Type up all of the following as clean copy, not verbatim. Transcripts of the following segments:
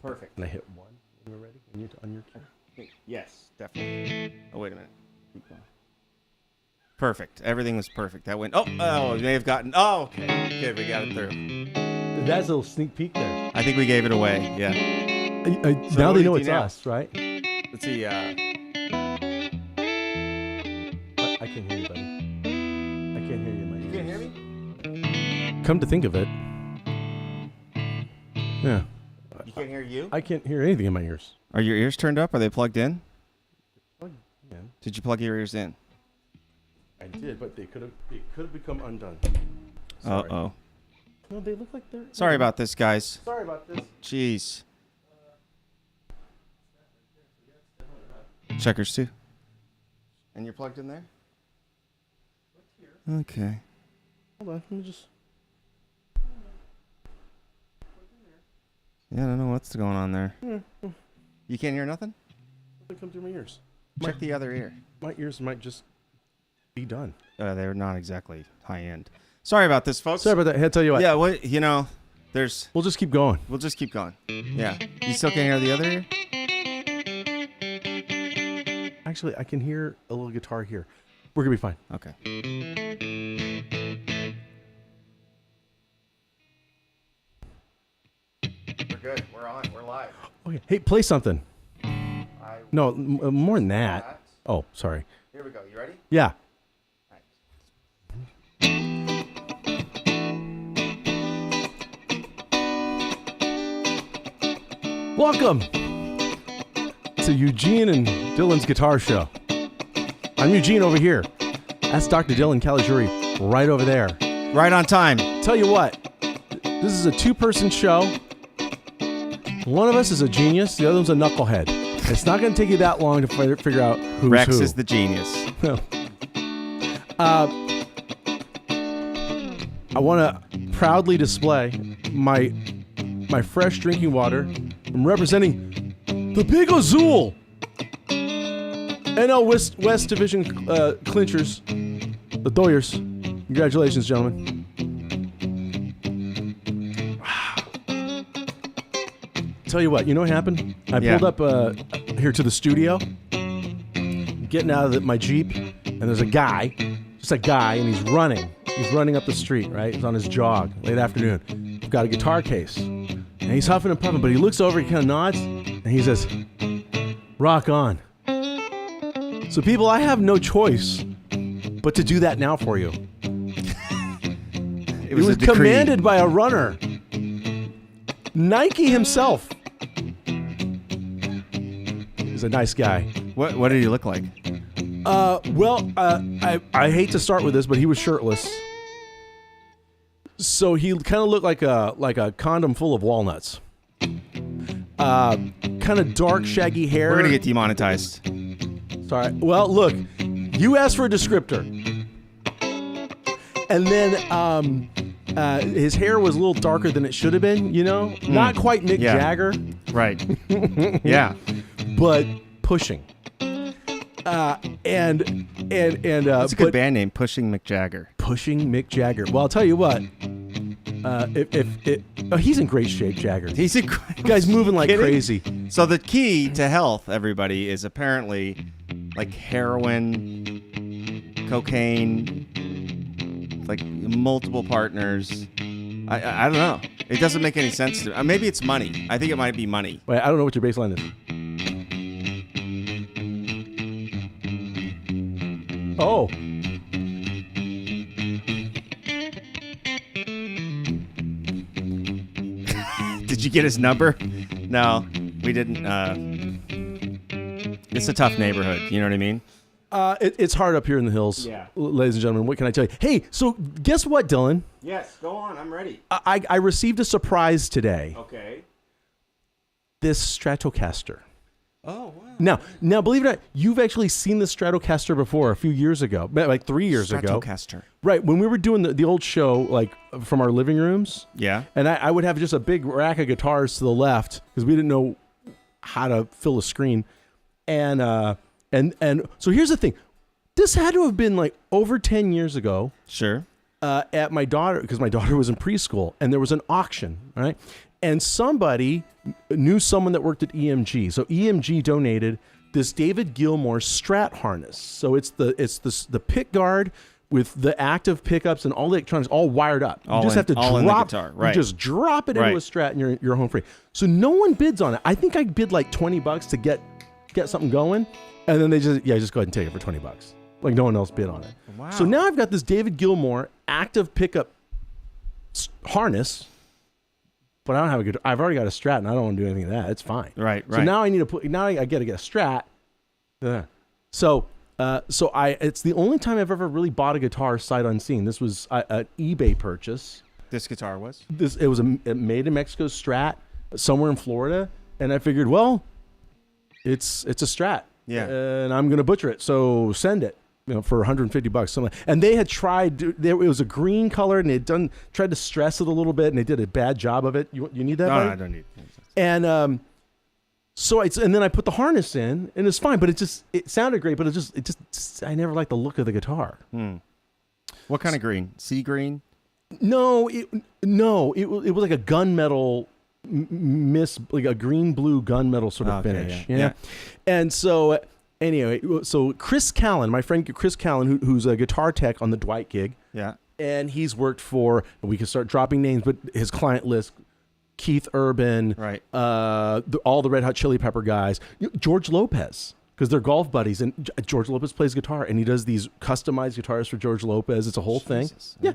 Perfect. And I hit 1 when we're ready. And you're on your key. Yes, definitely. Oh, wait a minute. Keep going. Perfect. Everything was perfect. That went. Oh, we may have gotten. Oh, okay. Good, we got it through. That's a little sneak peek there. I think we gave it away. Yeah. So now what they do know you it's do now? us, right? Let's see. I can't hear you, buddy. I can't hear you in my ears. You can't hear me? Come to think of it. Yeah. You can't hear you? I can't hear anything in my ears. Are your ears turned up? Are they plugged in? Plug in. Did you plug your ears in? I did, but it could have become undone. Uh-oh. No, they look like they're... Sorry about this, guys. Sorry about this. Jeez. Checkers, too. And you're plugged in there? Okay. Hold on, let me just... Yeah, I don't know what's going on there. You can't hear nothing? Nothing come through my ears. Check the other ear. My ears might just be done. They're not exactly high-end. Sorry about this, folks. Sorry about that. I had to tell you what. Yeah, what, you know, there's... We'll just keep going. We'll just keep going. Yeah. You still can't hear the other ear? Actually, I can hear a little guitar here. We're going to be fine. Okay. We're good. We're on. We're live. Okay. Hey, play something. No, more than that. That. Oh, sorry. Here we go. You ready? Yeah. Welcome to Eugene and Dylan's Guitar Show. I'm Eugene over here. That's Dr. Dylan Caligiuri right over there. Right on time. Tell you what, this is a two-person show. One of us is a genius, the other one's a knucklehead. It's not going to take you that long to figure out who's Rex who. is the genius. I want to proudly display my fresh drinking water. I'm representing the Big Azul NL West Division clinchers, the Doyers. Congratulations, gentlemen. Tell you what, you know what happened? I pulled up here to the studio, getting out of my Jeep, and there's a guy, just a guy, and he's running. He's running up the street, right? He's on his jog, late afternoon. He's got a guitar case, and he's huffing and puffing, but he looks over, he kind of nods, and he says, "Rock on." So people, I have no choice but to do that now for you. It was commanded by a runner. Nike himself. He's a nice guy. What did he look like? I hate to start with this, but he was shirtless. So he kind of looked like a condom full of walnuts. Kind of dark, shaggy hair. We're gonna get demonetized. Sorry. Well, look, you asked for a descriptor, and then his hair was a little darker than it should have been. You know, not quite Mick Jagger, Right. Yeah. but pushing. And That's a good band name, Pushing McJagger. Pushing Mick Jagger. Well, I'll tell you what. He's in great shape, Jagger. He's a Guy's moving like kidding? crazy. So the key to health, everybody, is apparently like heroin, cocaine, like multiple partners. I don't know. It doesn't make any sense to me. Maybe it's money. I think it might be money. Wait, I don't know what your bass line is. Oh. Did you get his number? No, we didn't. It's a tough neighborhood. You know what I mean? It's hard up here in the hills, ladies and gentlemen. What can I tell you? Hey, so guess what, Dylan? Yes, go on. I'm ready. I received a surprise today. Okay. This Stratocaster. Oh, wow. Now, believe it or not, you've actually seen the Stratocaster before a few years ago, like 3 years ago. Stratocaster. Right, when we were doing the old show, like from our living rooms. Yeah. And I would have just a big rack of guitars to the left because we didn't know how to fill a screen. And so here's the thing. This had to have been like over 10 years ago. Sure. At my daughter, because my daughter was in preschool, and there was an auction, right? And somebody knew someone that worked at EMG. So EMG donated this David Gilmour Strat harness. So it's the pick guard with the active pickups and all the electronics all wired up. You just have to drop the guitar. Right. You just drop it into a Strat and you're home free. So no one bids on it. I think I bid like $20 to get something going, and then they just go ahead and take it for $20. Like no one else bid on it. Wow. So now I've got this David Gilmour active pickup harness. But I don't have a good. I've already got a Strat, and I don't want to do anything of that. It's fine. Right. So now I need to put. Now I got to get a Strat. So it's the only time I've ever really bought a guitar sight unseen. This was an eBay purchase. This guitar was. It was a made in Mexico Strat somewhere in Florida, and I figured, well, it's a Strat. Yeah. And I'm gonna butcher it. So send it. For $150, something. And they had tried. It was a green color, and they'd tried to stress it a little bit, and they did a bad job of it. You need that? No, buddy? I don't need it. And and then I put the harness in, and it's fine. But it sounded great, but it just I never liked the look of the guitar. What kind of green? Sea green? No, it was like a gunmetal like a green blue gunmetal sort of finish. Yeah. And so. Anyway, so Chris Callan, my friend Chris Callan, who's a guitar tech on the Dwight gig. Yeah. And he's worked for, we can start dropping names, but his client list, Keith Urban, right? All the Red Hot Chili Pepper guys, George Lopez, because they're golf buddies. And George Lopez plays guitar, and he does these customized guitars for George Lopez. It's a whole thing. Yeah.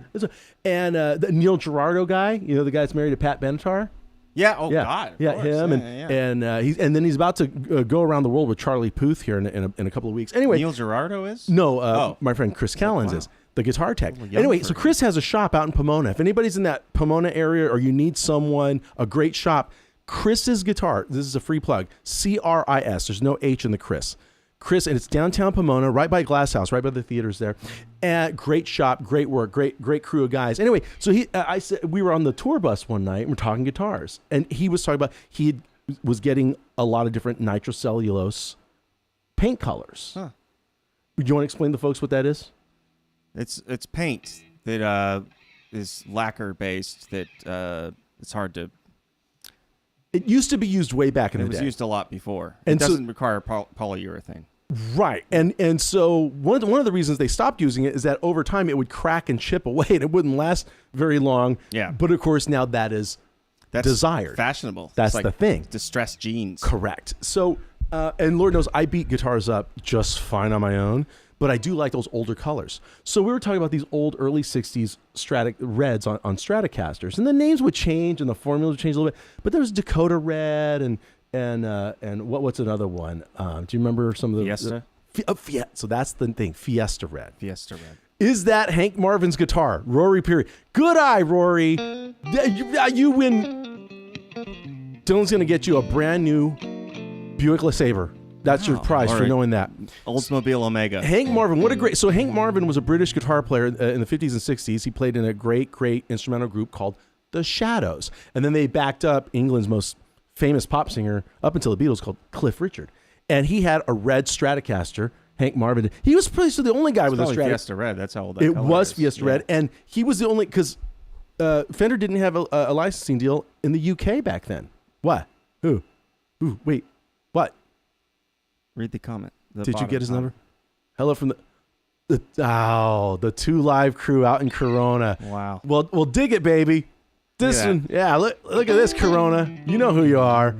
And the Neil Girardo guy, the guy that's married to Pat Benatar. Yeah. Oh God. Yeah, him and then he's about to go around the world with Charlie Puth here in a couple of weeks. Anyway, Neil Girardo is? No, my friend Chris Callens is the guitar tech. Anyway, so Chris has a shop out in Pomona. If anybody's in that Pomona area or you need a great shop, Chris's Guitar. This is a free plug. CRIS. There's no H in the Chris. Chris, and it's downtown Pomona, right by Glass House, right by the theaters there. And great shop, great work, great crew of guys. Anyway, so I said we were on the tour bus one night and we're talking guitars, and he was talking about he was getting a lot of different nitrocellulose paint colors. Huh. Do you want to explain to folks what that is? It's paint that is lacquer based. That it's hard to. It used to be used way back in the day. It was used a lot before. And it doesn't require polyurethane. Right. And so one of the reasons they stopped using it is that over time it would crack and chip away and it wouldn't last very long. Yeah. But of course now that's desired. Fashionable. That's like the thing. Distressed jeans. Correct. So, and Lord knows I beat guitars up just fine on my own, but I do like those older colors. So we were talking about these old early 60s reds on Stratocasters, and the names would change and the formulas would change a little bit, but there was Dakota Red and what's another one? Do you remember some of the Fiesta? Fiesta. So that's the thing, Fiesta Red. Fiesta Red. Is that Hank Marvin's guitar? Rory Peary. Good eye, Rory. You win. Dylan's going to get you a brand new Buick LeSabre. That's your prize for knowing that. Oldsmobile Omega. Hank Marvin, so Hank Marvin was a British guitar player in the 50s and 60s. He played in a great instrumental group called The Shadows. And then they backed up England's most famous pop singer up until the Beatles called Cliff Richard. And he had a red Stratocaster, Hank Marvin. He was probably the only guy with a Stratocaster. Fiesta Red, that's how old that It color was is. Fiesta Red. And he was the only, because Fender didn't have a licensing deal in the UK back then. What? Who? Ooh, wait. What? Read the comment. Did you get his number? Hello from the 2 Live crew out in Corona. Wow. Well, dig it, baby. This one, yeah. Look at this, Corona. You know who you are.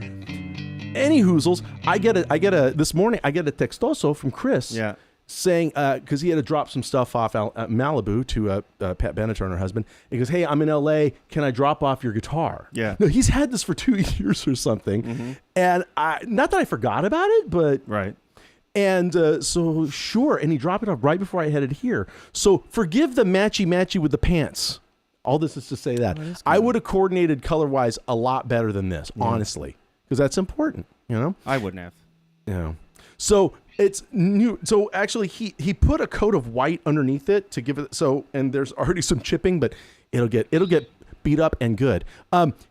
Any hoozles, this morning I get a textoso from Chris. Yeah. Saying, because he had to drop some stuff off Malibu to Pat Benatar and her husband. He goes, hey, I'm in L.A. Can I drop off your guitar? Yeah. No, he's had this for 2 years or something. Mm-hmm. And not that I forgot about it, but... Right. And so, sure. And he dropped it off right before I headed here. So forgive the matchy with the pants. All this is to say that. I would have coordinated color-wise a lot better than this, honestly. Because that's important, I wouldn't have. So... It's new. So actually, he put a coat of white underneath it to give it. So, and there's already some chipping, but it'll get beat up and good.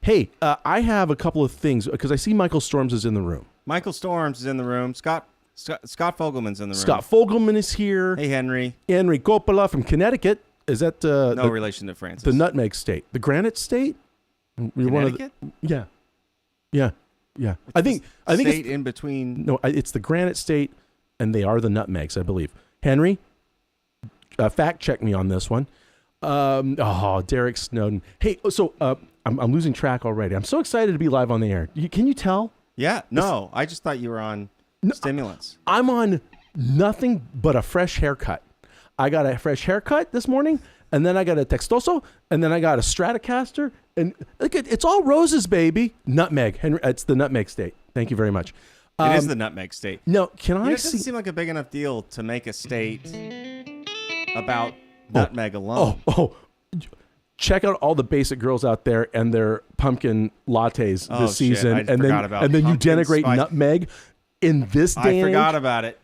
Hey, I have a couple of things because I see Michael Storms is in the room. Michael Storms is in the room. Scott Fogelman's in the room. Scott Fogelman is here. Hey, Henry. Henry Coppola from Connecticut. Is that no relation to Francis? The Nutmeg State, the Granite State. Connecticut? Yeah. I think state it's in between. no, it's the Granite State, and they are the nutmegs, I believe. Henry, fact check me on this one. Derek Snowden. Hey, so I'm losing track already. I'm so excited to be live on the air. Can you tell? Yeah. No, I just thought you were on stimulants. I'm on nothing but a fresh haircut. I got a fresh haircut this morning, and then I got a Textoso, and then I got a Stratocaster, and look, it's all roses, baby. Nutmeg. Henry, it's the nutmeg state. Thank you very much. It is the nutmeg state. No, can I It see? doesn't seem like a big enough deal to make a state about nutmeg alone. Check out all the basic girls out there and their pumpkin lattes Oh, this season, shit. I forgot about and then you pumpkin denigrate spice. nutmeg in this day. I forgot and age? about it.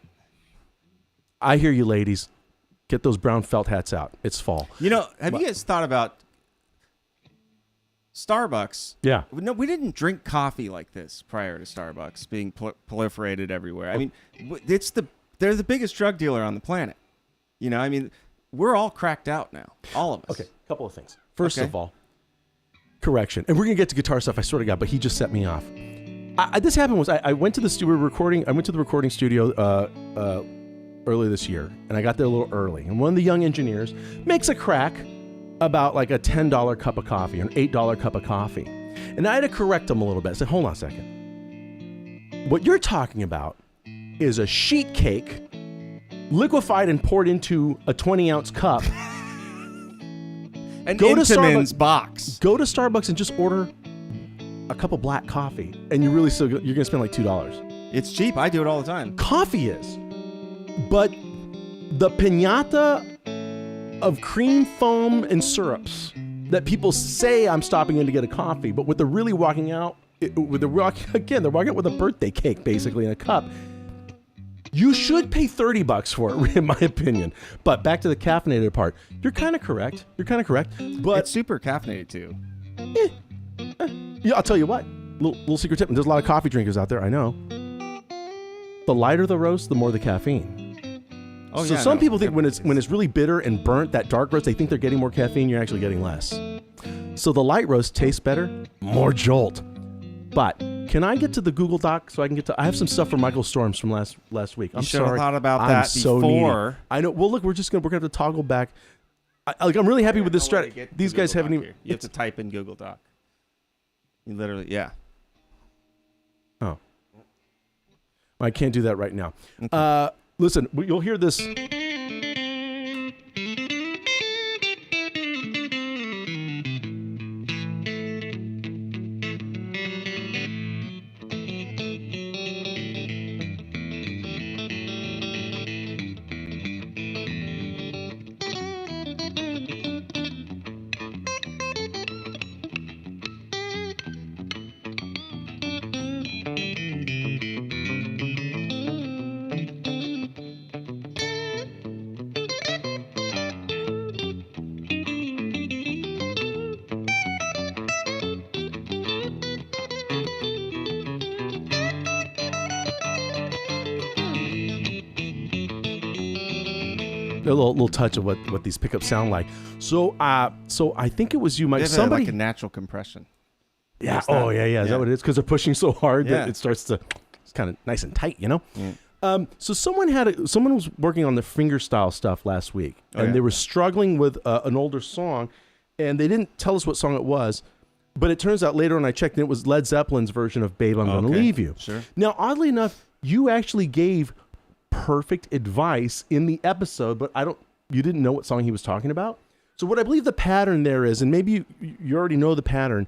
I hear you, ladies. Get those brown felt hats out. It's fall. You know, have you guys thought about Starbucks? Yeah. No, we didn't drink coffee like this prior to Starbucks being proliferated everywhere. I mean, they're the biggest drug dealer on the planet. You know, I mean, we're all cracked out now, all of us. Okay, couple of things. First of all, correction, and we're gonna get to guitar stuff. I swear to God, but he just set me off. This happened was I went to the studio recording. I went to the recording studio early this year, and I got there a little early. And one of the young engineers makes a crack about like a $10 cup of coffee, or an $8 cup of coffee, and I had to correct him a little bit. I said, "Hold on a second. What you're talking about is a sheet cake, liquefied and poured into a 20-ounce cup." An Go to Intamin's Starbucks. box. Go to Starbucks and just order a cup of black coffee, and you're gonna spend like $2. It's cheap. I do it all the time. Coffee is, but the piñata of cream, foam, and syrups that people say I'm stopping in to get a coffee, but what they're really walking out they're walking out with a birthday cake basically in a cup. You should pay $30 for it, in my opinion. But back to the caffeinated part. You're kind of correct. But It's super caffeinated too. yeah, I'll tell you what. Little secret tip. And there's a lot of coffee drinkers out there. I know. The lighter the roast, the more the caffeine. Oh, So yeah, some no, people think when definitely it's really bitter and burnt, that dark roast, they think they're getting more caffeine. You're actually getting less. So the light roast tastes better, more jolt. But can I get to the Google Doc so I can get to? I have some stuff from Michael Storms from last week. I'm should have sorry. thought about I'm that so before. needy. I know. Well, look, we're gonna have to toggle back. I'm really happy with this strategy. These guys haven't even. You have to type in Google Doc. You literally, yeah. Oh. I can't do that right now. Listen, you'll hear this. A little touch of what these pickups sound like. So I think it was you, Mike. They have Somebody, like a natural compression. yeah. What's Oh that? yeah. Is that Yeah. what it is? Because they're pushing so hard Yeah. that it starts to. It's kind of nice and tight, you know. Yeah. So someone was working on the fingerstyle stuff last week, and Okay. they were struggling with an older song, and they didn't tell us what song it was. But it turns out later on I checked, and it was Led Zeppelin's version of "Babe, I'm Gonna Okay. Leave You." Sure. Now, oddly enough, you actually gave perfect advice in the episode, but you didn't know what song he was talking about. So what I believe the pattern there is, and maybe you already know the pattern,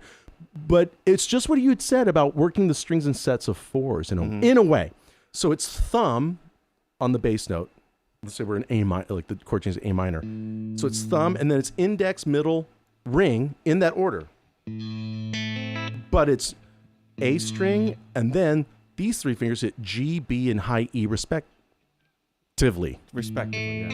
but it's just what you had said about working the strings in sets of fours in a way. So it's thumb on the bass note. Let's say we're in A minor, like the chord change is A minor. So it's thumb, and then it's index, middle, ring in that order. But it's A string, and then these three fingers hit G, B, and high E respectively. Respectively, yeah.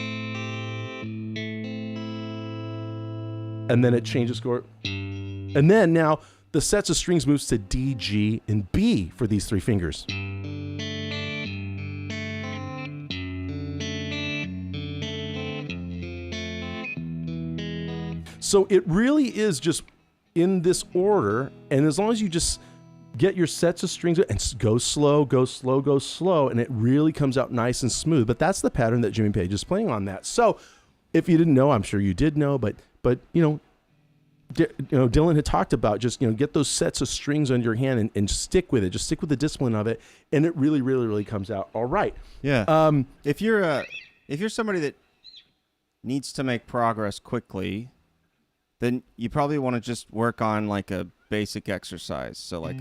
And then it changes chord. And then now the sets of strings moves to D, G, and B for these three fingers. So it really is just in this order, and as long as you just get your sets of strings and go slow, go slow, go slow, and it really comes out nice and smooth. But that's the pattern that Jimmy Page is playing on that. So if you didn't know, I'm sure you did know, but Dylan had talked about just, get those sets of strings under your hand and stick with it. Just stick with the discipline of it, and it really, really, really comes out all right. Yeah. If you're somebody that needs to make progress quickly, then you probably want to just work on like a basic exercise. So like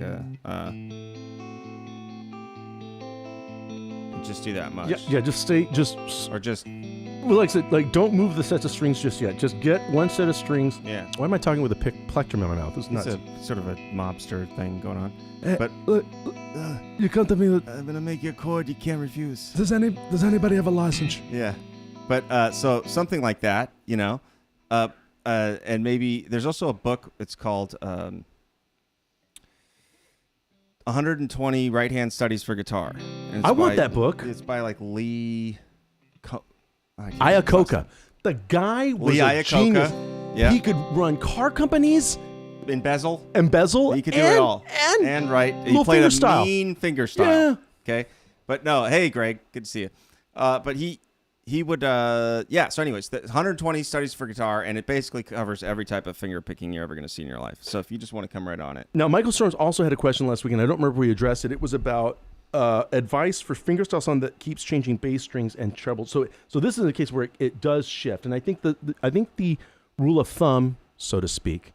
just do that much. Yeah. Just well, like I said, don't move the sets of strings just yet. Just get one set of strings. Yeah. Why am I talking with a plectrum in my mouth? This is nuts. It's a sort of a mobster thing going on. But you come to me with, I'm gonna make you a chord you can't refuse. Does anybody have a license? Yeah. But so something like that, and maybe there's also a book. It's called 120 Right-Hand Studies for Guitar. I want that book. It's by like Lee Iacocca. The guy was a genius. Yeah. He could run car companies. Embezzle. He could do it all. And right. He played mean finger style. Yeah. Okay. But no, hey, Greg. Good to see you. But he would, so anyways, the 120 studies for guitar, and it basically covers every type of finger picking you're ever going to see in your life. So if you just want to come right on it. Now, Michael Storms also had a question last week, and I don't remember if we addressed it. It was about advice for fingerstyle song that keeps changing bass strings and treble. So this is a case where it does shift, and I think the rule of thumb, so to speak,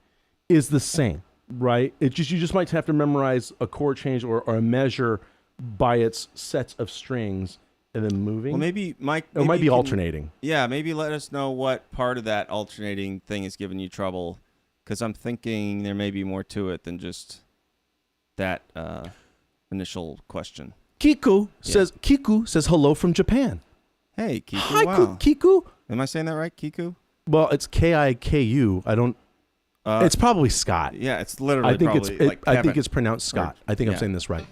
is the same, right? You just might have to memorize a chord change or a measure by its sets of strings. And then moving? Well, maybe Mike... It might be alternating. Yeah, maybe let us know what part of that alternating thing is giving you trouble, because I'm thinking there may be more to it than just that initial question. Kiku says hello from Japan. Hey, Kiku. Hi, wow. Kiku. Am I saying that right, Kiku? Well, it's Kiku. I don't... it's probably Scott. Yeah, it's literally I think it's pronounced Scott. I'm saying this right.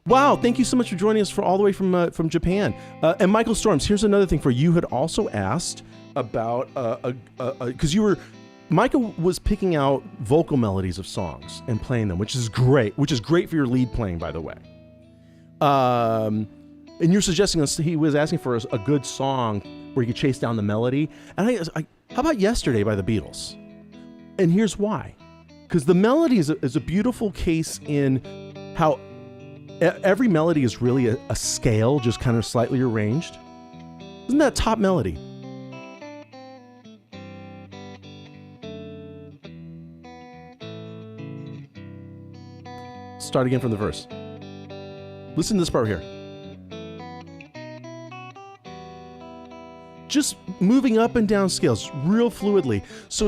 Wow, thank you so much for joining us all the way from Japan. And Michael Storms, here's another thing for you. Had also asked about, because Michael was picking out vocal melodies of songs and playing them, which is great for your lead playing, by the way. And you're suggesting he was asking for a good song where you could chase down the melody. And how about Yesterday by the Beatles? And here's why. Because the melody is a beautiful case in how every melody is really a scale, just kind of slightly arranged. Isn't that top melody? Start again from the verse. Listen to this part here. Just moving up and down scales real fluidly. So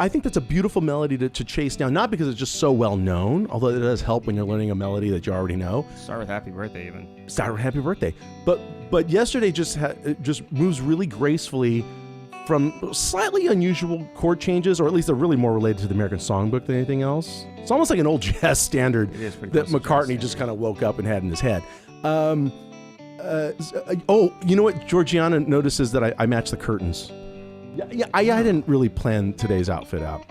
I think that's a beautiful melody to chase down, not because it's just so well known, although it does help when you're learning a melody that you already know. Start with Happy Birthday even. Start with Happy Birthday. But Yesterday just moves really gracefully from slightly unusual chord changes, or at least they're really more related to the American Songbook than anything else. It's almost like an old jazz standard that McCartney just kind of woke up and had in his head. You know what? Georgiana notices that I match the curtains. Yeah, I didn't really plan today's outfit out.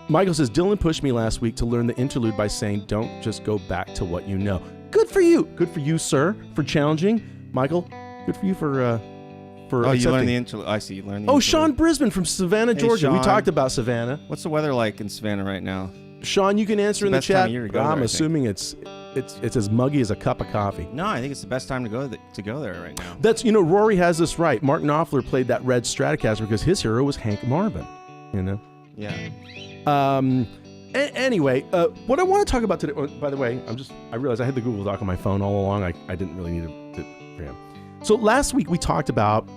Michael says, Dylan pushed me last week to learn the interlude by saying, don't just go back to what you know. Good for you. Good for you, sir, for challenging. Michael, good for you for you learned the interlude. I see, you learned the interlude. Sean Brisbane from Savannah, Georgia. Sean. We talked about Savannah. What's the weather like in Savannah right now? Sean, you can answer in the chat. Time of year to go I'm there, assuming it's as muggy as a cup of coffee. No, I think it's the best time to go there right now. That's Rory has this right. Mark Knopfler played that red Stratocaster because his hero was Hank Marvin. Yeah. Anyway, what I want to talk about today. By the way, I realized I had the Google Doc on my phone all along. I didn't really need to. So last week we talked about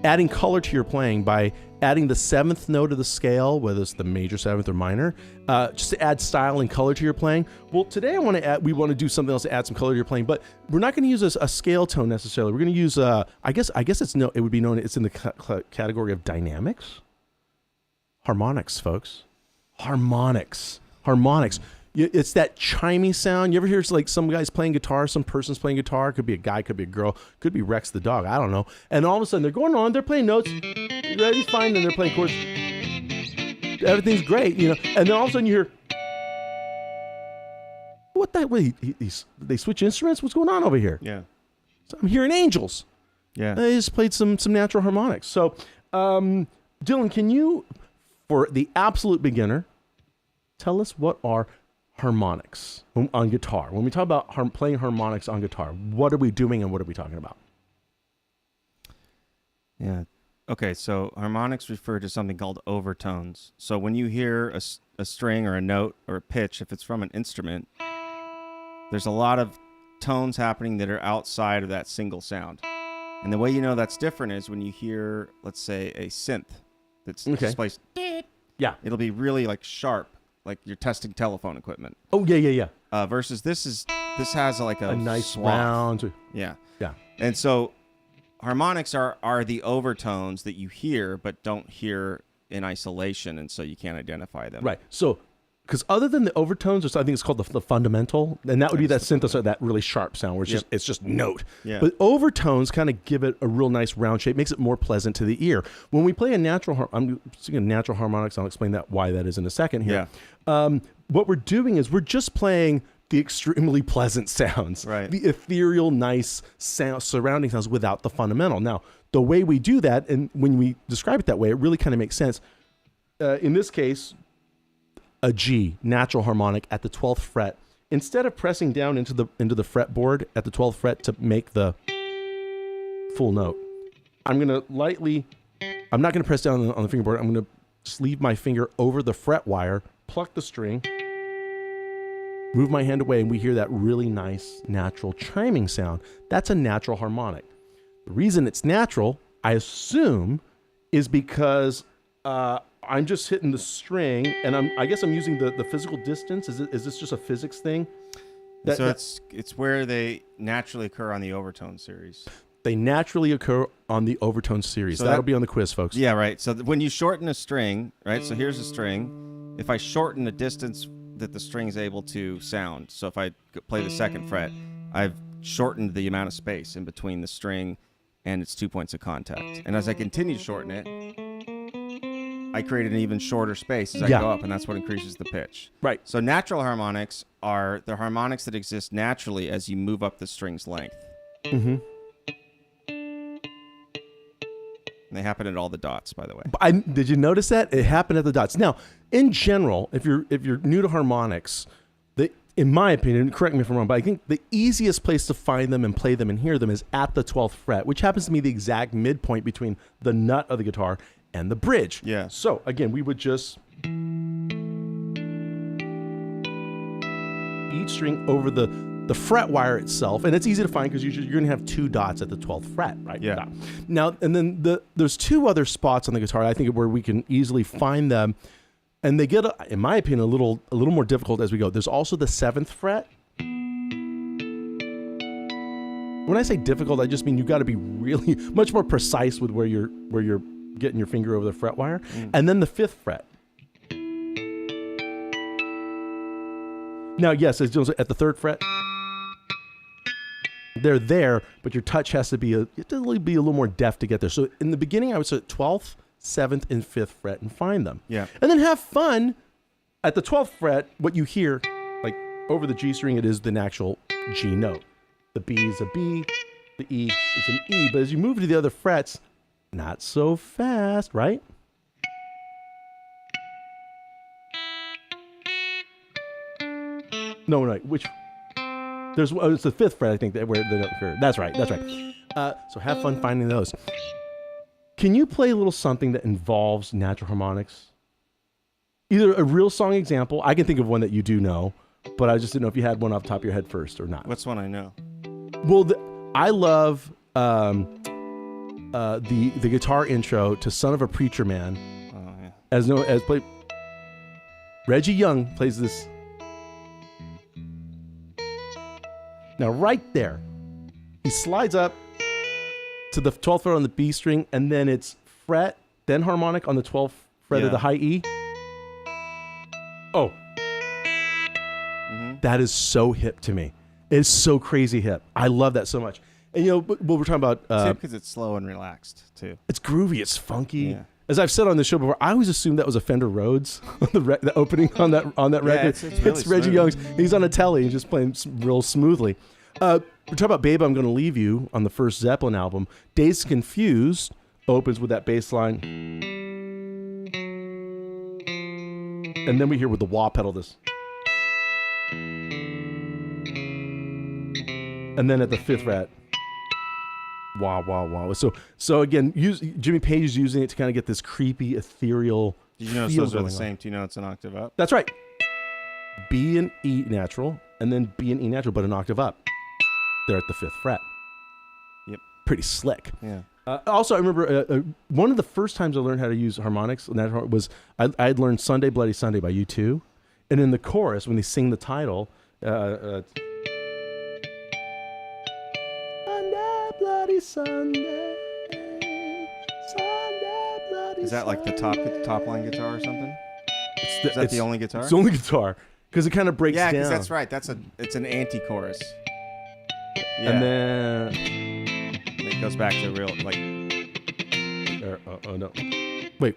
adding color to your playing by adding the seventh note of the scale, whether it's the major seventh or minor, just to add style and color to your playing. Well, today we want to do something else to add some color to your playing, but we're not going to use a scale tone necessarily. We're going to use, I guess it's it's in the category of dynamics. Harmonics, folks. Harmonics. It's that chimey sound. You ever hear like some guy's playing guitar, some person's playing guitar? Could be a guy, could be a girl, could be Rex the dog. I don't know. And all of a sudden they're going on, they're playing notes. Everything's fine, and they're playing chords. everything's great, you know. And then all of a sudden you hear, what that way? They switch instruments? What's going on over here? Yeah. So I'm hearing angels. Yeah. They just played some natural harmonics. So, Dylan, can you, for the absolute beginner, tell us what are harmonics on guitar? When we talk about playing harmonics on guitar, what are we doing and what are we talking about? Yeah. Okay, so harmonics refer to something called overtones. So when you hear a string or a note or a pitch, if it's from an instrument, there's a lot of tones happening that are outside of that single sound. And the way you know that's different is when you hear, let's say, a synth that's displaced. Yeah. It'll be really like sharp, like you're testing telephone equipment. Oh, yeah. Versus this has like a nice swath. round. Yeah. Yeah. And so harmonics are the overtones that you hear but don't hear in isolation, and so you can't identify them. Right. So, because other than the overtones, I think it's called the fundamental, and that would be that synthesizer, that really sharp sound where it's just note. Yeah. But overtones kind of give it a real nice round shape, makes it more pleasant to the ear. When we play I'm singing natural harmonics. I'll explain why that is in a second here. Yeah. What we're doing is we're just playing the extremely pleasant sounds, right? The ethereal, nice sound, surrounding sounds without the fundamental. Now, the way we do that, and when we describe it that way, it really kind of makes sense. In this case, a G, natural harmonic at the 12th fret. Instead of pressing down into the fretboard at the 12th fret to make the full note, I'm not going to press down on the fingerboard. I'm going to just leave my finger over the fret wire, pluck the string, move my hand away, and we hear that really nice, natural chiming sound. That's a natural harmonic. The reason it's natural, I assume, is because I'm just hitting the string, and I guess I'm using the physical distance. Is this just a physics thing? It's where they naturally occur on the overtone series. They naturally occur on the overtone series. So that'll be on the quiz, folks. Yeah, right. So when you shorten a string, right? So here's a string. If I shorten the distance that the string is able to sound, so if I play the second fret, I've shortened the amount of space in between the string and its 2 points of contact. And as I continue to shorten it, I create an even shorter space as I go up, and that's what increases the pitch. Right. So natural harmonics are the harmonics that exist naturally as you move up the string's length. Mm-hmm. And they happen at all the dots, by the way. Did you notice that? It happened at the dots. Now, in general, if you're new to harmonics, in my opinion, correct me if I'm wrong, but I think the easiest place to find them and play them and hear them is at the 12th fret, which happens to be the exact midpoint between the nut of the guitar and the bridge. Yeah. So, again, we would just each string over the fret wire itself, and it's easy to find because you're going to have two dots at the 12th fret, right? Yeah. Now, and then there's two other spots on the guitar, I think, where we can easily find them, and they get, in my opinion, a little more difficult as we go. There's also the 7th fret. When I say difficult, I just mean you got to be really much more precise with where you're getting your finger over the fret wire, and then the 5th fret. Now, yes, as Dylan said, at the 3rd fret, they're there, but your touch has to be a little more deft to get there. So in the beginning, I would say 12th, 7th, and 5th fret and find them. Yeah. And then have fun. At the 12th fret, what you hear, like over the G string, it is the actual G note. The B is a B, the E is an E. But as you move to the other frets, not so fast, right? No, which... it's the 5th fret, I think, where they don't occur. That's right. So have fun finding those. Can you play a little something that involves natural harmonics? Either a real song example. I can think of one that you do know, but I just didn't know if you had one off the top of your head first or not. What's one I know? Well, I love the guitar intro to "Son of a Preacher Man." Oh yeah. As play. Reggie Young plays this. Now, right there, he slides up to the 12th fret on the B string, and then it's fret, then harmonic on the 12th fret of the high E. Oh. Mm-hmm. That is so hip to me. It's so crazy hip. I love that so much. And, we're talking about... because it's slow and relaxed, too. It's groovy. It's funky. Yeah. as I've said on the show before, I always assumed that was a Fender Rhodes, the opening on that record. It's really Reggie smooth. Young's. He's on a telly, he's just playing real smoothly. We're talking about "Babe, I'm Gonna Leave You" on the first Zeppelin album. "Dazed Confused" opens with that bass line, and then we hear with the wah pedal this, and then at the 5th fret. Wah, wah, wah. So again, Jimmy Page is using it to kind of get this creepy, ethereal Did you notice feel those are going the on. same 2 notes an octave up? That's right. B and E natural, and then B and E natural, but an octave up. They're at the 5th fret. Yep. Pretty slick. Yeah. Also, I remember one of the first times I learned how to use harmonics was I had learned "Sunday Bloody Sunday" by U2, and in the chorus when they sing the title. Bloody Sunday, Sunday, bloody Is that like the top line guitar or something? Is that it's the only guitar? It's the only guitar because it kind of breaks Yeah, down. because that's right. It's an anti-chorus. Yeah. And then it goes back to real like. oh no, wait,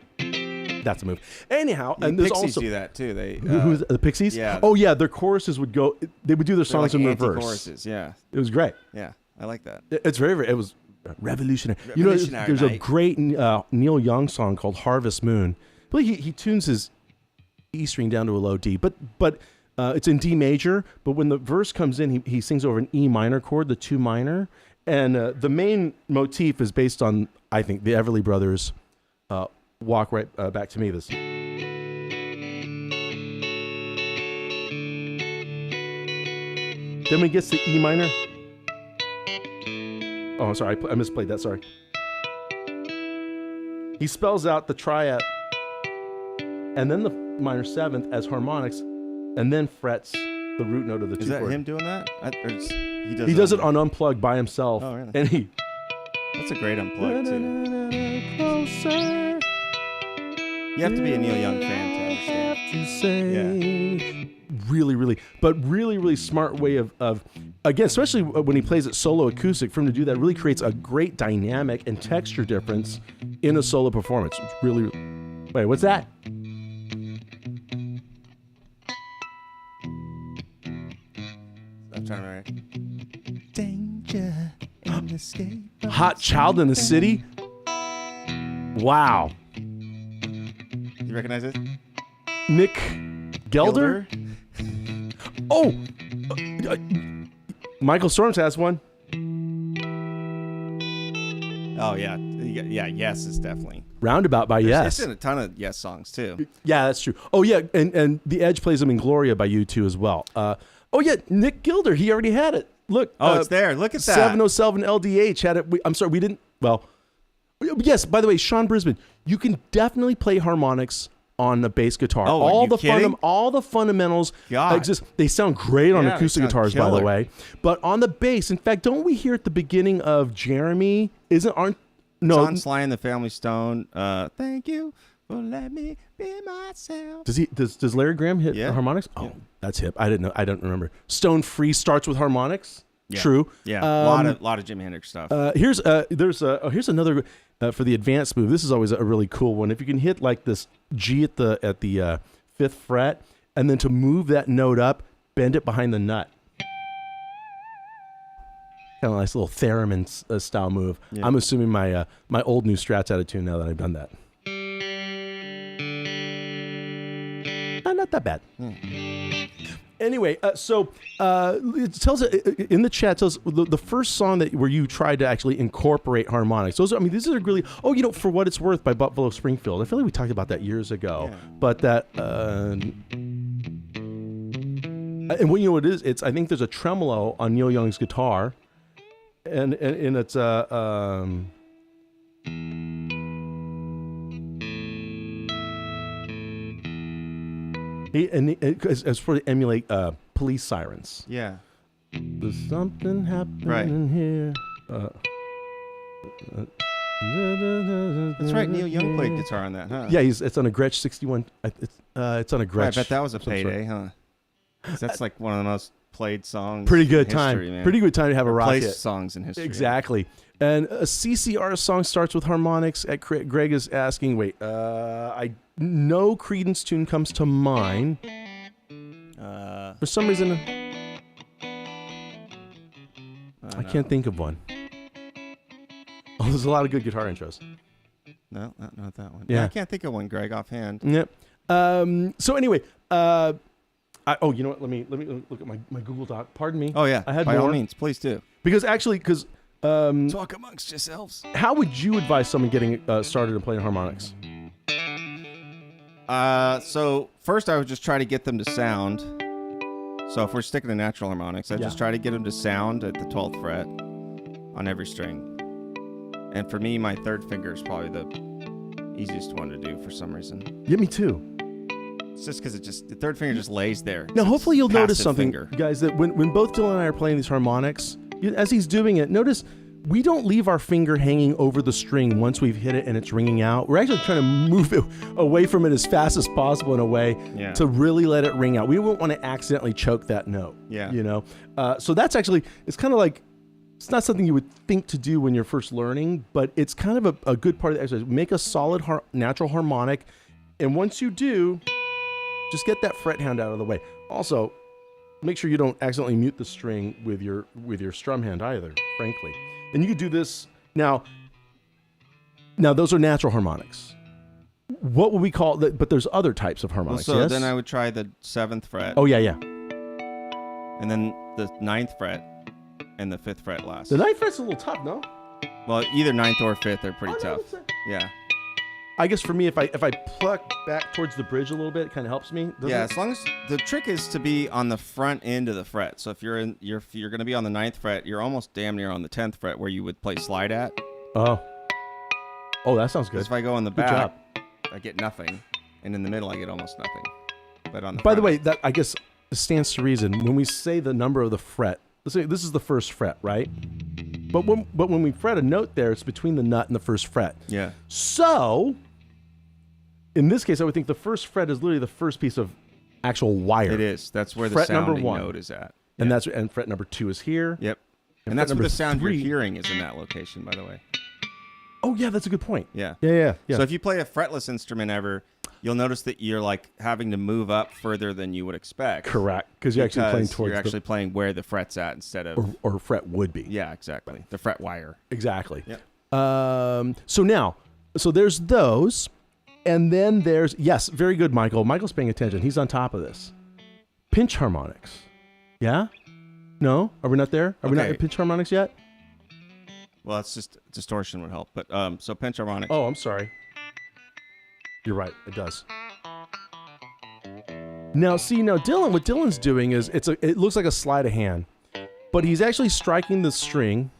that's a move. Anyhow, The and there's Pixies also do that too. They who's the Pixies? Yeah. Oh yeah, their choruses would go. They would do their they're like songs in reverse. anti-choruses. Yeah. It was great. Yeah. I like that. It's very. It was revolutionary. Revolutionary there's a night. great Neil Young song called "Harvest Moon." But he tunes his E string down to a low D, but it's in D major. But when the verse comes in, he sings over an E minor chord, the 2 minor, and the main motif is based on, I think, the Everly Brothers' "Walk Right Back to Me." This. Then when he gets to E minor. Oh, I'm sorry, I misplayed that. Sorry. He spells out the triad, and then the minor 7th as harmonics, and then frets the root note of the 2 Is that chord. him doing that? He does it on Unplugged by himself. Oh, really? And he. That's a great unplugged too. Closer, You have to be a Neil Young fan to understand. to say. Really, really smart way of again, especially when he plays it solo acoustic, for him to do that really creates a great dynamic and texture difference in a solo performance. It's really. Wait, what's that? I'm trying to write. Danger and escape. Hot Child in the City? Wow. You recognize it? Nick Gelder? Oh! Michael Storms has one. Oh yeah, yeah. Yes is definitely. Roundabout by Yes. It's in a ton of Yes songs too. Yeah, that's true. Oh yeah, and The Edge plays them in Gloria by U2 as well. Oh yeah, Nick Gilder, he already had it. Look. Oh, it's there. Look at that. 707 LDH had it. I'm sorry, we didn't. Well, yes. By the way, Sean Brisbane, you can definitely play harmonics on a bass guitar. Oh, are you kidding? All the fundamentals God. exist. They sound great on Yeah, acoustic they sound guitars, by the killer. way. But on the bass, in fact, don't we hear at the beginning of Jeremy? No, John Sly and the Family Stone. Thank you for letting me be myself. Does Larry Graham hit Yeah. harmonics? Oh, Yeah. that's hip. I didn't know. I don't remember. Stone Free starts with harmonics. Yeah. True. Yeah, a lot of Jimi Hendrix stuff. Here's another for the advanced move. This is always a really cool one. If you can hit like this G at the 5th fret, and then to move that note up, bend it behind the nut. Kind of a nice little theremin style move. Yeah. I'm assuming my old new Strat's out of tune now that I've done that. Not that bad. Anyway, so it tells in the chat, tells the first song where you tried to actually incorporate harmonics. These are really, For What It's Worth by Buffalo Springfield. I feel like we talked about that years ago, Yeah. but that, and what it is, I think there's a tremolo on Neil Young's guitar, and it's as for to emulate police sirens. Yeah. There's something happening Right. here. That's right. Neil Young played guitar on that, huh? Yeah, it's on a Gretsch 61. It's on a Gretsch. I bet that was a of some sort. payday, huh? 'Cause that's like one of the most played songs. Pretty good in history, time. Man. Pretty good time to have a rock Placed hit. songs in history. Exactly. And a CCR song starts with harmonics. Greg is asking, wait, no Creedence tune comes to mind. For some reason, I can't think of one. Oh, there's a lot of good guitar intros. No, not that one. Yeah. I can't think of one, Greg, offhand. Yep. So anyway, you know what? Let me look at my Google Doc. Pardon me. Oh, yeah. I had By more. all means, please do. Because Talk amongst yourselves. how would you advise someone getting started and playing harmonics? So first I would just try to get them to sound. So if we're sticking to natural harmonics, I just try to get them to sound at the 12th fret on every string. And for me, my third finger is probably the easiest one to do for some reason. Yeah, me too. It's just because the third finger just lays there. Now, hopefully you'll notice passive something, finger. guys, that when both Dylan and I are playing these harmonics, as he's doing it, notice we don't leave our finger hanging over the string once we've hit it and it's ringing out. We're actually trying to move it away from it as fast as possible in a way to really let it ring out. We won't want to accidentally choke that note. Yeah. You know? So that's actually, it's kind of like, it's not something you would think to do when you're first learning, but it's kind of a good part of the exercise. Make a solid natural harmonic, and once you do, just get that fret hand out of the way. Also, make sure you don't accidentally mute the string with your strum hand either, frankly. And you could do this now. Those are natural harmonics. What would we call that? But there's other types of harmonics. So yes? then I would try the 7th fret. Oh, yeah. And then the 9th fret and the 5th fret last. The 9th fret's a little tough, no? Well, either 9th or 5th, they're pretty tough. Yeah. I guess for me, if I pluck back towards the bridge a little bit, it kind of helps me. Yeah, as long as the trick is to be on the front end of the fret. So if you're going to be on the 9th fret, you're almost damn near on the 10th fret where you would play slide at. Oh, that sounds good. Because if I go on the Good back, job. I get nothing, and in the middle I get almost nothing. But on the By the front, way, that I guess stands to reason. When we say the number of the fret, let's say this is the first fret, right? But when we fret a note there, it's between the nut and the first fret. yeah, So, in this case, I would think the first fret is literally the first piece of actual wire. it is. That's where the Fret number sounding 1. note is at. And Yeah. and fret number 2 is here. Yep. And And that's fret where number the sound 3 you're hearing is in that location, by the way. Oh yeah, that's a good point. Yeah. Yeah. So if you play a fretless instrument ever, you'll notice that you're like having to move up further than you would expect. Correct, because you're actually playing towards you're actually playing where the fret's at instead of or fret would be. yeah, exactly. The fret wire. Exactly. Yep. So there's those, and then there's very good, Michael. Michael's paying attention. He's on top of this. Pinch harmonics. Yeah? No? Are we not there? Are we not Okay. at pinch harmonics yet? Well, it's just distortion would help. But so pinch harmonic. Oh, I'm sorry. You're right. It does. Now, Dylan. What Dylan's doing is it looks like a sleight of hand, but he's actually striking the string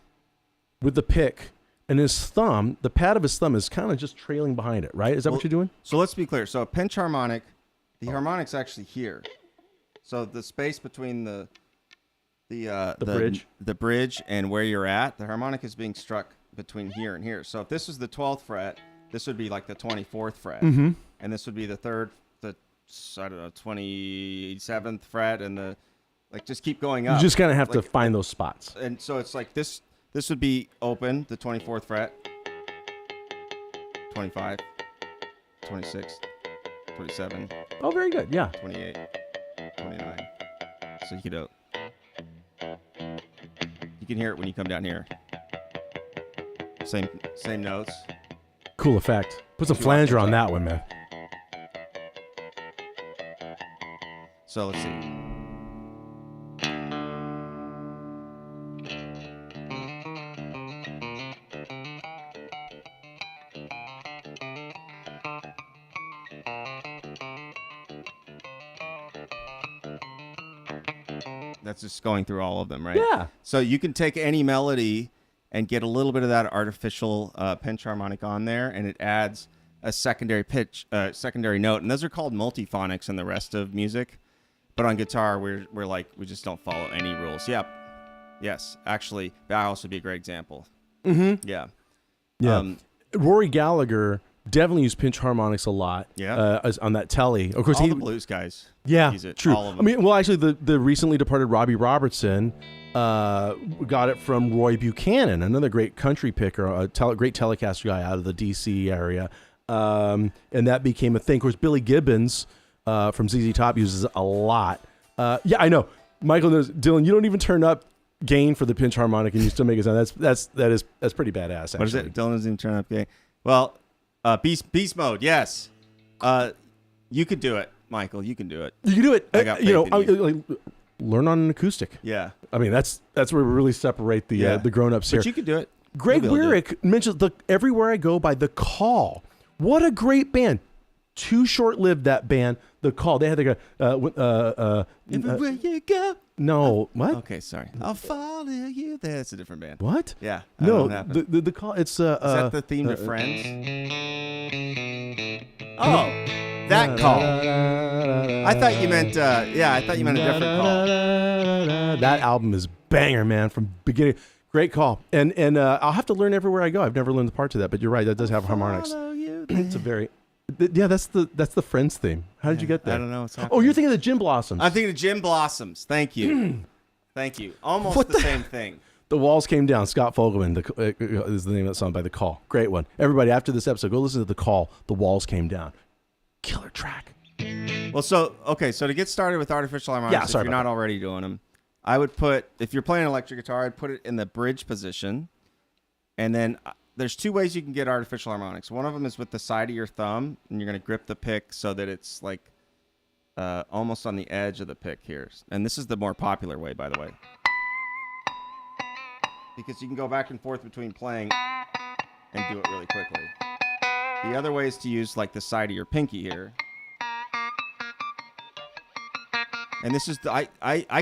with the pick, and his thumb, the pad of his thumb, is kind of just trailing behind it. Right? Is that what you're doing? So let's be clear. So a pinch harmonic, the harmonic's actually here. So the space between the bridge? the bridge and where you're at, the harmonic is being struck between here and here. So if this was the 12th fret, this would be like the 24th fret, and this would be the 27th fret, and just keep going up. You just kind of have to find those spots. And so it's like this would be open, the 24th fret, 25, 26, 27. Oh, very good. Yeah. 28, 29. So you can hear it when you come down here. Same notes. Cool effect. Put some flanger on that one, man. So let's see. That's just going through all of them, right? Yeah. So you can take any melody and get a little bit of that artificial pinch harmonic on there, and it adds a secondary secondary note. And those are called multiphonics in the rest of music. But on guitar, we just don't follow any rules. Yep. Yes. Actually, that would also be a great example. Mm-hmm. Yeah. Yeah. Rory Gallagher definitely use pinch harmonics a lot. Yeah. On that telly. Of course, all the blues guys. Yeah, use it. true. All of them. I mean, well, actually, the recently departed Robbie Robertson got it from Roy Buchanan, another great country picker, great Telecaster guy out of the D.C. area, and that became a thing. Of course, Billy Gibbons from ZZ Top uses it a lot. Yeah, I know. Michael knows. Dylan, you don't even turn up gain for the pinch harmonic, and you still make it sound. That's pretty badass. Actually. What is it? Dylan doesn't even turn up gain. Well, beast mode. Yes. You could do it, Michael. You can do it. You can do it. I got faith in you. Learn on an acoustic. Yeah. I mean, that's where we really separate the grown-ups here. But you could do it. Greg Wyrick mentions Everywhere I Go by The Call. What a great band. Too short-lived, that band, The Call. They had Everywhere you go. No, what? Okay, sorry. I'll follow you. That's a different band. What? Yeah. No, the Call. It's Is that the theme to Friends? Oh, that Call. I thought you meant. I thought you meant a different Call. That album is banger, man, from beginning. Great Call. And I'll have to learn Everywhere I Go. I've never learned the part to that, but you're right. That does have harmonics. It's a very. Yeah, that's the Friends theme. How did you get there? I don't know. Oh, you're thinking of the Gin Blossoms. I'm thinking of Gin Blossoms. Thank you. Thank you. Almost the same thing. The Walls Came Down. Scott Fogelman is the name of that song by The Call. Great one. Everybody, after this episode, go listen to The Call. The Walls Came Down. Killer track. Well, so to get started with artificial harmonics, if you're not already doing them, I would put, if you're playing electric guitar, I'd put it in the bridge position, and then there's two ways you can get artificial harmonics. One of them is with the side of your thumb, and you're going to grip the pick so that it's like almost on the edge of the pick here. And this is the more popular way, by the way. Because you can go back and forth between playing and do it really quickly. The other way is to use like the side of your pinky here. And this is I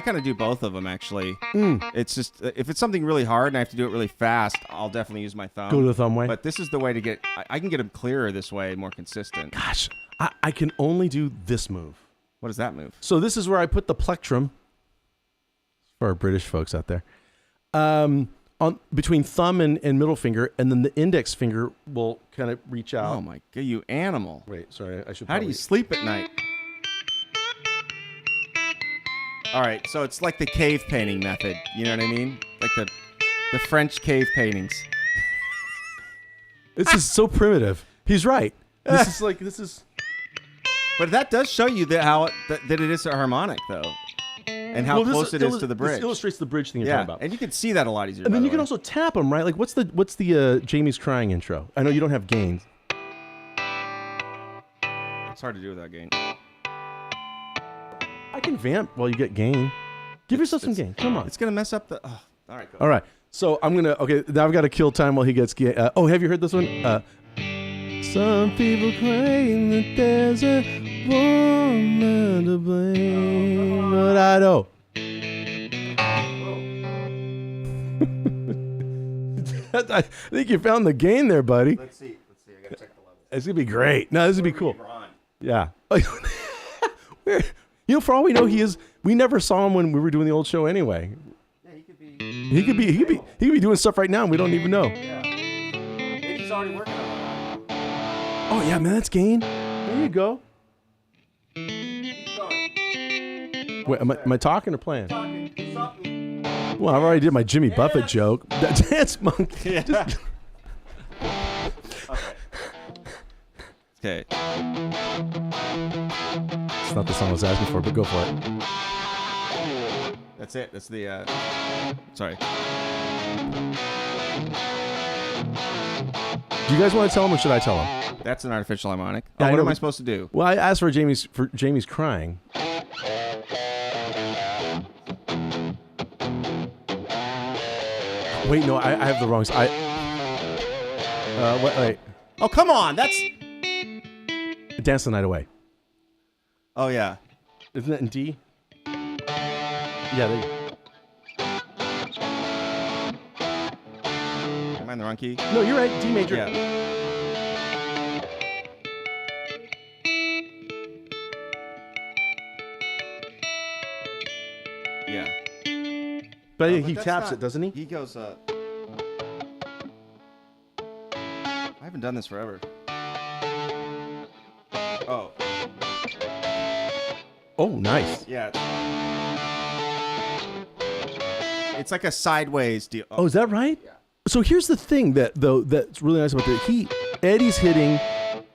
kind of do both of them actually. It's just if it's something really hard and I have to do it really fast, I'll definitely use my thumb. Go to the thumb way. But this is the way to get. I can get them clearer this way, more consistent. Gosh, I can only do this move. What is that move? So this is where I put the plectrum. For our British folks out there, on between thumb and middle finger, and then the index finger will kind of reach out. Oh my god, you animal! Wait, sorry, I should. How do you sleep at night? All right, so it's like the cave painting method. You know what I mean? Like the French cave paintings. This is so primitive. He's right. This is. But that does show you that it is a harmonic though, and how close it is to the bridge. This illustrates the bridge thing you're talking about. And you can see that a lot easier. And then you can also tap them, right? Like what's the Jamie's Crying intro? I know you don't have gains. It's hard to do without gain. I can vamp while you get gain. Give yourself some gain. Come on. It's gonna mess up the. Oh, all right. Go all right. So I'm gonna. Okay. Now I've got to kill time while he gets gain. Have you heard this one? Some people claim that there's a woman to blame, but I don't. I think you found the gain there, buddy. Let's see. I gotta check the level. It's gonna be great. No, this would be cool. Yeah. For all we know, we never saw him when we were doing the old show anyway. Yeah, he could be doing stuff right now and we don't even know. Yeah. Maybe he's already working on it. Oh yeah, man, that's gain. There you go. Keep going. Wait, am I talking or playing? Talking. Well, I already did my Jimmy Buffett joke. That dance monkey. Yeah. Okay. It's not the song I was asking for, but go for it. That's it. That's the. Sorry. Do you guys want to tell him or should I tell him? That's an artificial harmonic. Yeah, what am I supposed to do? Well, I asked for Jamie's Crying. Wait, no, I have the wrong. Wait. Oh, come on. That's. Dance the Night Away. Oh, yeah. Isn't that in D? Yeah, Am I in the wrong key? No, you're right. D major. Yeah. Yeah. But he taps it, doesn't he? He goes, I haven't done this forever. Oh. Oh, nice. Yeah. It's like a sideways deal. Oh, is that right? Yeah. So here's the thing that's really nice about that. Eddie's hitting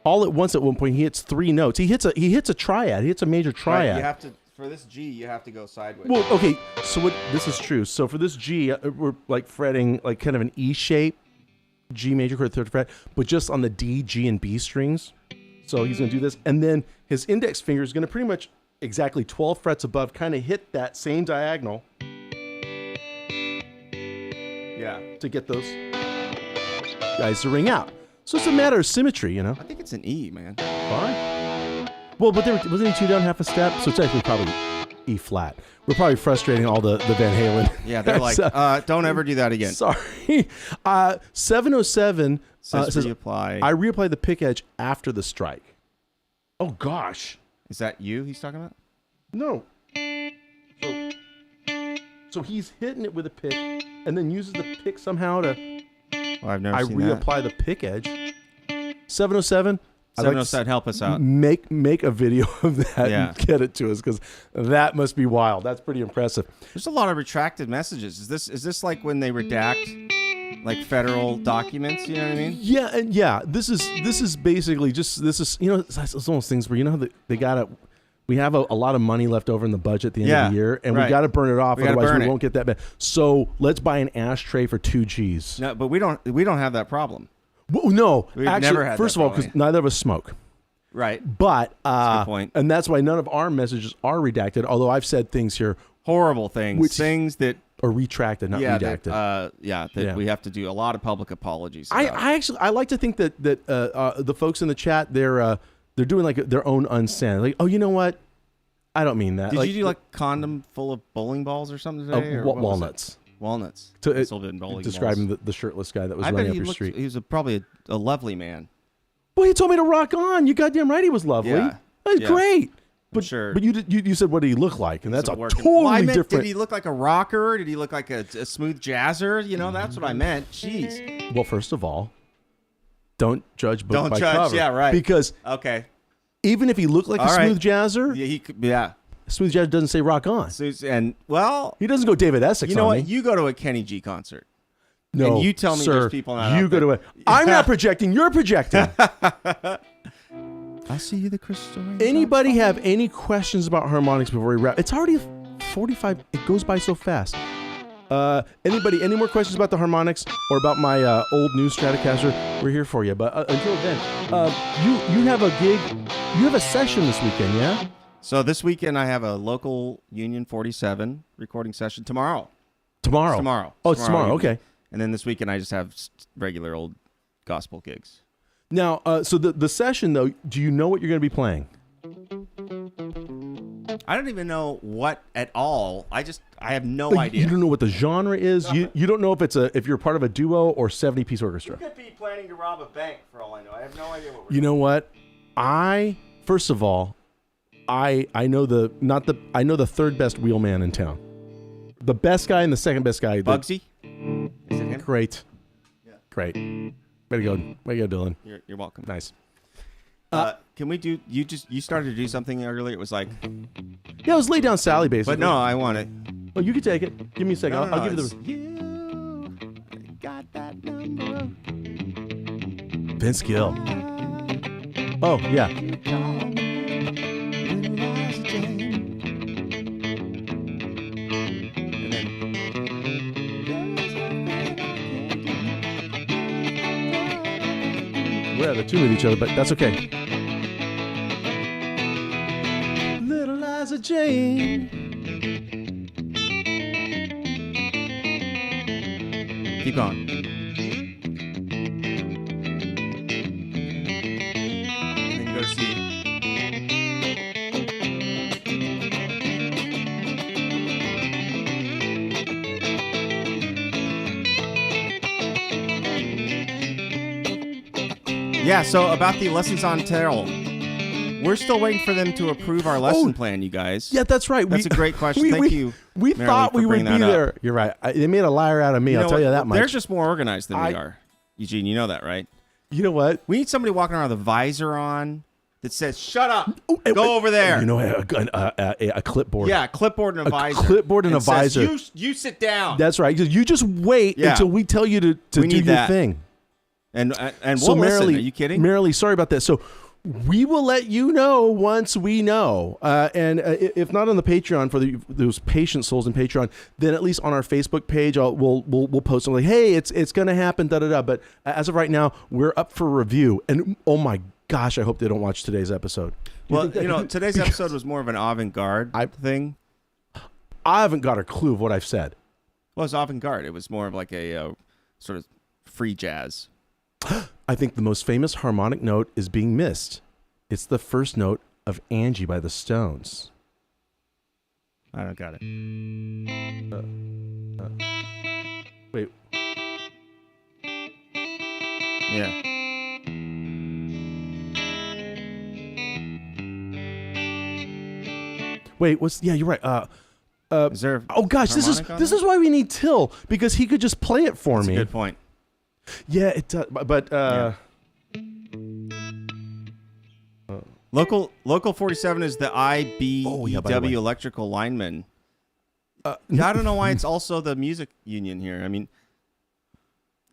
all at once at one point. He hits 3 notes. He hits a triad. He hits a major triad. Right, you have to, for this G, you have to go sideways. Well, okay. So this is true. So for this G, we're like fretting like kind of an E shape, G major chord, 3rd fret, but just on the D, G, and B strings. So he's going to do this, and then his index finger is going to pretty much exactly 12 frets above, kind of hit that same diagonal. Yeah. To get those guys to ring out. So it's a matter of symmetry, you know. I think it's an E, man. Fine. Well, but wasn't he 2 down, half a step? So it's actually probably E flat. We're probably frustrating all the Van Halen. Yeah, they're like, don't ever do that again. Sorry. 707 says reapply. I reapply the pick edge after the strike. Oh, gosh. Is that you he's talking about? No. So he's hitting it with a pick and then uses the pick somehow to... Well, I've never seen that. Reapply the pick edge. 707. 707, help us out. Make a video of that Yeah. and get it to us, because that must be wild. That's pretty impressive. There's a lot of retracted messages. Is this like when they redact like federal documents? You know what I mean? Yeah, and yeah. This is basically just it's one of those things where we have a lot of money left over in the budget at the end of the year, and we got to burn it off, otherwise we won't get that bad. So let's buy an ashtray for 2 Gs. No, but we don't have that problem. Well, no, We've actually, never had first that of all, problem. because neither of us smoke. Right. But That's a good point. and that's why none of our messages are redacted. Although I've said things here Horrible things, things that are retracted, not redacted. That we have to do a lot of public apologies about. I like to think that the folks in the chat they're doing like their own unsend. Like, oh, you know what? I don't mean that. Did you do like condom full of bowling balls or something today? Or walnuts. Walnuts. Describing the shirtless guy that was running up your street. He was probably a lovely man. Well, he told me to rock on. You goddamn right, he was lovely. Yeah. That's great. But sure. But you said what did he look like, and that's a totally Well, I meant, different. Did he look like a rocker? Did he look like a smooth jazzer? You know, that's what I meant. Jeez. Well, first of all, don't judge book by judge. cover. Yeah, right. Because even if he looked like a smooth jazzer, smooth jazzer doesn't say rock on. And well, he doesn't go David Essex. You know on what? me. You go to a Kenny G concert. No, and you tell me sir, there's people not you out go there. to it. I'm not projecting. You're projecting. I see the crystal. Anybody have any questions about harmonics before we wrap? It's already 45. It goes by so fast. Anybody? Any more questions about the harmonics or about my old new Stratocaster? We're here for you. But until then, you have a gig. You have a session this weekend, yeah? So this weekend I have a local Union 47 recording session tomorrow. Tomorrow. It's tomorrow. Oh, it's tomorrow. evening. Okay. And then this weekend I just have regular old gospel gigs. Now, so the session though, do you know what you're going to be playing? I don't even know what at all. I have no idea. You don't know what the genre is. You don't know if you're part of a duo or 70-piece orchestra. You could be planning to rob a bank for all I know. I have no idea what we're You know what? First of all, I know the third best wheelman in town. The best guy and the second best guy. Bugsy? Is it him? Great. Yeah. Great. Way to go, Dylan. You're welcome. Nice. Can we do? You started to do something earlier. It was like, Yeah, it was Lay Down Sally, basically. but no, I want it. Oh, you can take it. Give me a second. No, I'll give you it's the. You got that number. Vince Gill. Oh yeah. We're out of tune with each other, but that's okay. Little Liza Jane. Keep going. And then go to C. Yeah, so about the lessons on Terrell. We're still waiting for them to approve our lesson plan, you guys. Yeah, that's right. That's a great question. Thank you. We Marilyn, thought we for would be bringing that there. up. You're right. They made a liar out of me. I'll tell you that much. They're just more organized than we are. Eugene, you know that, right? You know what? We need somebody walking around with a visor on that says, shut up, go over there. You know, a clipboard. Yeah, a clipboard and a visor. Clipboard and a visor. Says, you sit down. That's right. You just wait until we tell you to do your thing. And so we'll listen. Marilee, Are you kidding? Marilee, sorry about that. So we will let you know once we know. And if not on the Patreon for those patient souls in Patreon, then at least on our Facebook page, we'll post something like, hey, it's going to happen, da-da-da. But as of right now, we're up for review. And oh my gosh, I hope they don't watch today's episode. Well, today's episode was more of an avant-garde thing. I haven't got a clue of what I've said. Well, it's avant-garde. It was more of like a sort of free jazz. I think the most famous harmonic note is being missed. It's the first note of Angie by the Stones. I don't got it. Wait. Yeah. Wait, you're right. Is there oh gosh, this is why we need Till, because he could just play it for me. That's a good point. Yeah, it does. But Local 47 is the IBEW electrical lineman. I don't know why it's also the music union here. I mean,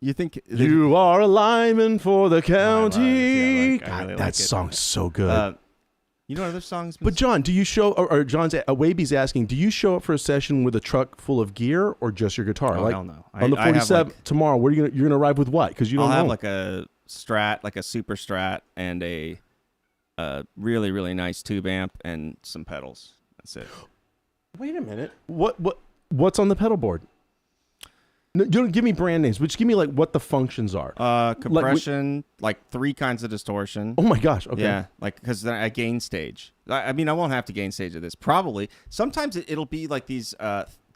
you think you are a lineman for the county. I really God, like that it. song's so good. You know other songs? But John, do you show, or John's, Waby's asking, do you show up for a session with a truck full of gear or just your guitar? Oh, hell no. On the 47 tomorrow, you're gonna arrive with what? Because you don't know. I'll have like a Strat, like a Super Strat, and a really, really nice tube amp and some pedals. That's it. Wait a minute. What's on the pedal board? No, don't give me brand names, but just give me like what the functions are. Compression, like 3 kinds of distortion. Oh my gosh. Okay. Yeah, like because I gain stage. I mean, I won't have to gain stage of this. Probably. Sometimes it'll be like these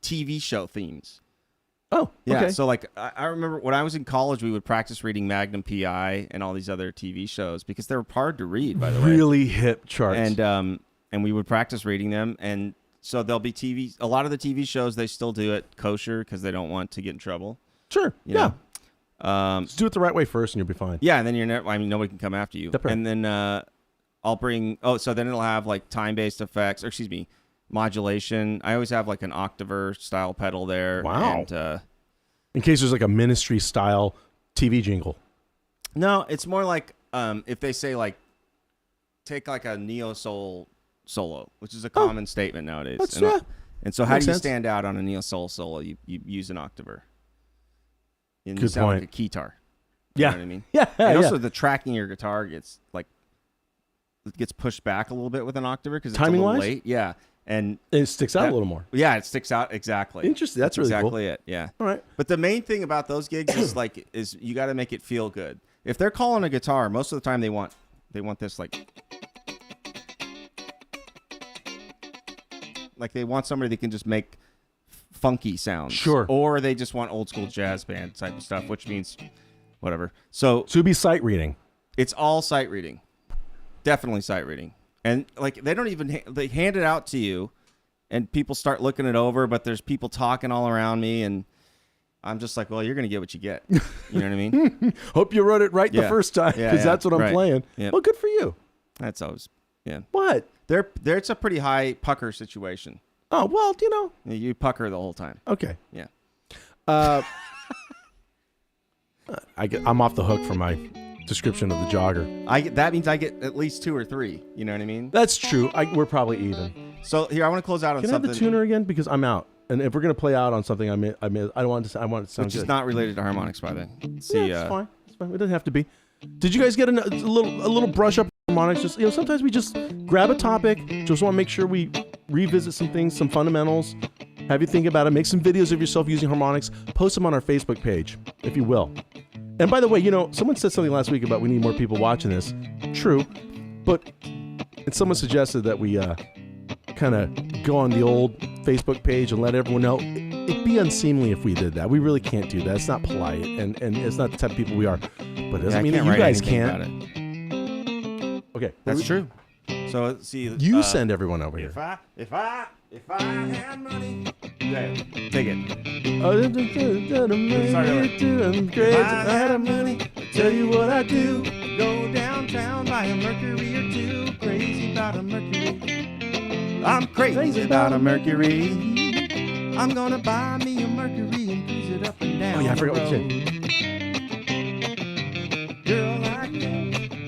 TV show themes. Oh, yeah. Okay. So like I remember when I was in college, we would practice reading Magnum PI and all these other TV shows because they were hard to read, by the way. Really hip charts. And we would practice reading them, and so there'll be TV. A lot of the TV shows they still do it kosher because they don't want to get in trouble. Sure. You know? Just do it the right way first, and you'll be fine. Yeah, and then nobody can come after you. Right. And then I'll bring. So then it'll have like time-based effects, or excuse me, modulation. I always have like an Octaver style pedal there. Wow. And, in case there's like a ministry style TV jingle. No, it's more like if they say like take like a neo soul solo, which is a common statement nowadays. And so how do you stand out on a neo soul solo? You use an Octaver. And you sound like a keytar. You know what I mean? Yeah. And also the tracking your guitar gets pushed back a little bit with an Octaver because it's a little late. Yeah. And it sticks out a little more. Yeah, it sticks out exactly. Interesting. That's really exactly cool. it. Yeah. All right. But the main thing about those gigs is you got to make it feel good. If they're calling a guitar, most of the time they want this like they want somebody that can just make funky sounds. Sure. Or they just want old school jazz band type of stuff, which means whatever. So it'd be sight reading. It's all sight reading. Definitely sight reading. And like they don't even they hand it out to you, and people start looking it over. But there's people talking all around me, and I'm just like, well, you're gonna get what you get. You know what I mean? Hope you wrote it right the first time, because that's what I'm playing. Yep. Well, good for you. That's always What? It's a pretty high pucker situation. Oh well, you pucker the whole time. Okay. Yeah. I'm off the hook for my description of the jogger. That means I get at least 2 or 3. You know what I mean? That's true. We're probably even. So here, I want to close out on something. Can I have the tuner again? Because I'm out. And if we're gonna play out on something, I want it to sound which is not related to harmonics, by the way. It's fine. It's fine. It doesn't have to be. Did you guys get a little brush up on harmonics? Just sometimes we just grab a topic. Just want to make sure we revisit some things, some fundamentals. Have you think about it. Make some videos of yourself using harmonics. Post them on our Facebook page, if you will. And by the way, someone said something last week about we need more people watching this. True, and someone suggested that we kind of go on the old Facebook page and let everyone know. It'd be unseemly if we did that. We really can't do that. It's not polite, and it's not the type of people we are. But it doesn't mean that you guys can't. Okay, that's true. So let's see. You send everyone over here. If I had money, take it. Sorry, if I had money, tell you what I do. Go down around town, buy a Mercury or two. Crazy about a Mercury. I'm crazy about a Mercury. I'm gonna buy me a Mercury and cruise it up and down. Oh yeah, I forgot what you said. Girl like you,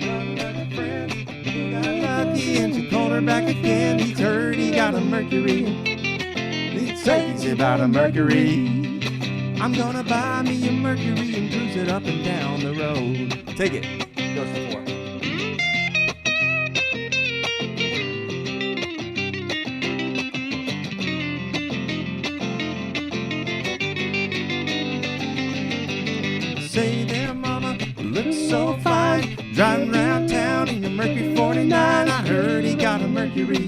run like a friend. He got lucky and she called her back again. He's heard he got a Mercury. He's crazy about a Mercury. I'm gonna buy me a Mercury and cruise it up and down the road. Take it. Goes for 4. Say there, mama, you look so fine. Driving around town in a Mercury 49. I heard he got a Mercury.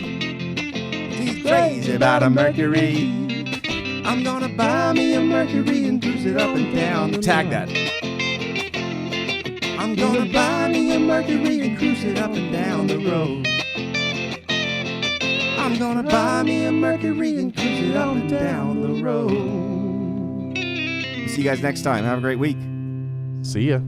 He's crazy about a Mercury. I'm gonna buy me a Mercury and cruise it up and down. Tag that. I'm gonna buy me a Mercury and cruise it up and down the road. I'm gonna buy me a Mercury and cruise it up and down the road. See you guys next time. Have a great week. See ya.